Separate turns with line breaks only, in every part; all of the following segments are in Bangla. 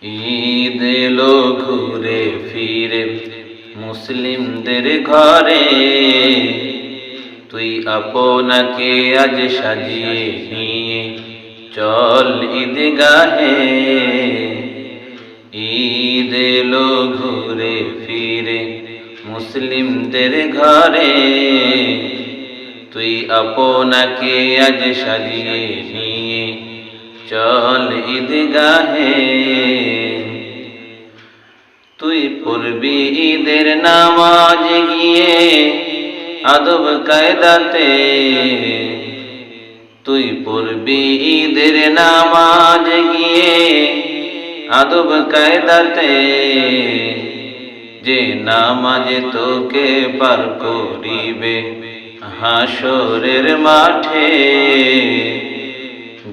ঈদ এলো ঘুরে ফিরে মুসলিমদের ঘরে, তুই আপনাকে আজ সাজিয়ে নিয়ে চল ঈদগাহে। ঈদ এলো ঘুরে ফিরে মুসলিমদের ঘরে, তুই আপনাকে আজ সাজিয়ে নিয়ে চল ঈদগাহে। তুই পড়বি ঈদের নামাজ গিয়ে আদব কায়দাতে, তুই পড়বি ঈদের নামাজ গিয়ে আদব কায়দাতে, যে নামাজ তোকে পার করিবে হাসরের মাঠে,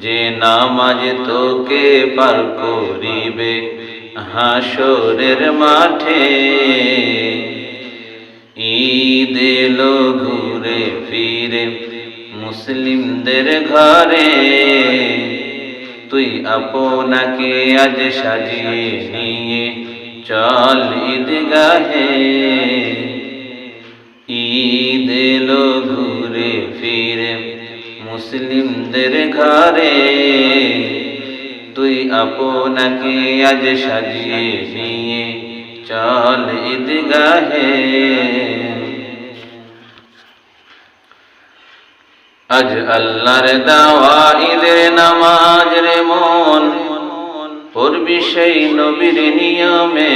যে নামাজ তোকে পার করিবে হাসরের মাঠে। ঈদ এলো ঘুরে ফিরে মুসলিমদের ঘরে, তুই আপনাকে আজ সাজিয়ে নিয়ে চল ঈদগাহে। ঈদ এলো ঘুরে ফিরে মুসলিমদের ঘরে, তুই আপনাকে আজ সাজিয়ে নিয়ে চল ঈদগাহে। আজ আল্লাহর দেওয়া ঈদের নামাজ রে মন, পড়বি সেই নবীর নিয়মে।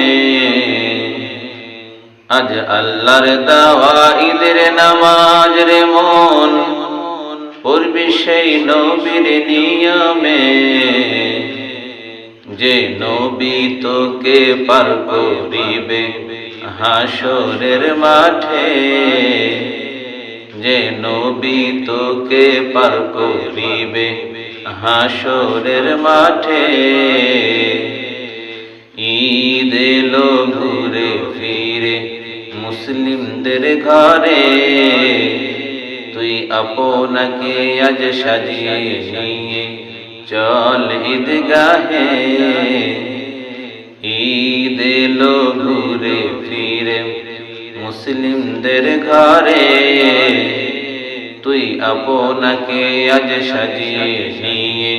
আজ আল্লাহর দেওয়া ঈদের নামাজ রে মন, পড়বি সেই নবীর নিয়মে, যে নবী তোকে পার করিবে হাসরের মাঠে, যে নবী তোকে পার করিবে হাসরের মাঠে। ঈদ এলো ঘুরে ফিরে মুসলিমদের ঘরে, তুই আপনাকে আজ সাজিয়ে নিয়ে চল ঈদগাহে। ঈদ এলো ঘুরে ফিরে মুসলিমদের ঘরে, তুই আপনাকে আজ সাজিয়ে নিয়ে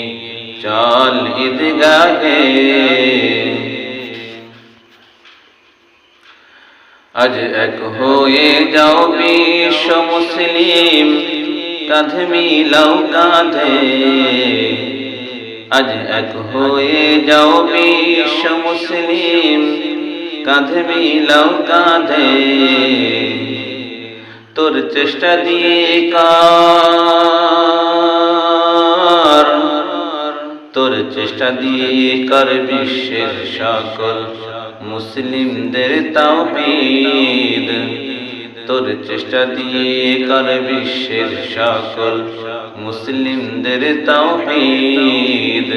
চল ঈদগাহে। আজ এক হয়ে যাও বিশ্ব মুসলিম, কাঁধে মিলাও কাঁধে। আজ এক হয়ে যাও বিশ্ব মুসলিম, কাঁধে মিলাও কাঁধে। তোর চেষ্টা দিয়ে কর, তোর চেষ্টা দিয়ে কর বিশ্বের সকল মুসলিমদের তাওহীদ, তোর চেষ্টা দিয়ে কর বিশ্বের সকল মুসলিমদের তাওহীদ।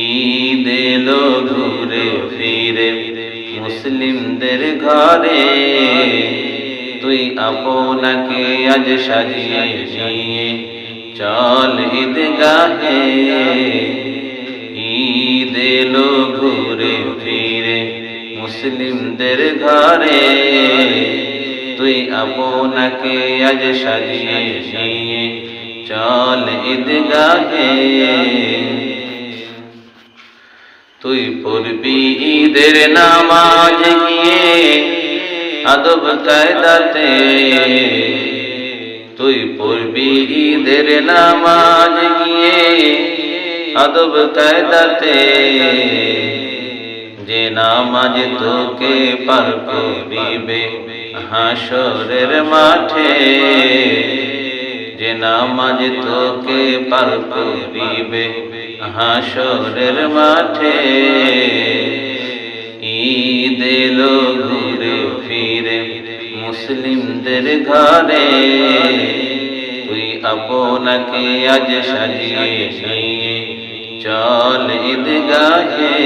ঈদ এলো ঘুরে ফিরে মুসলিমদের ঘরে, তুই আপনাকে আজ সাজিয়ে নিয়ে চল ঈদগাহে। ঈদ এলো ঘুরে ফিরে মুসলিমদের ঘরে, তুই আপনাকে আজ সাজিয়ে নিয়ে চল ঈদগাহে। তুই পড়বি ঈদের নামাজ গিয়ে আদব কায়দাতে, তুই পড়বি ঈদের নামাজ গিয়ে আদব কায়দাতে, যে নামাজ তোকে পার করিবে হাসরের মাঠে, যে নামাজ তোকে পার করিবে হাসরের মাঠে। ঈদ এলো ঘুরে ফিরে মুসলিমদের ঘরে, তুই আপনাকে আজ সাজিয়ে নিয়ে চল ঈদগাহে।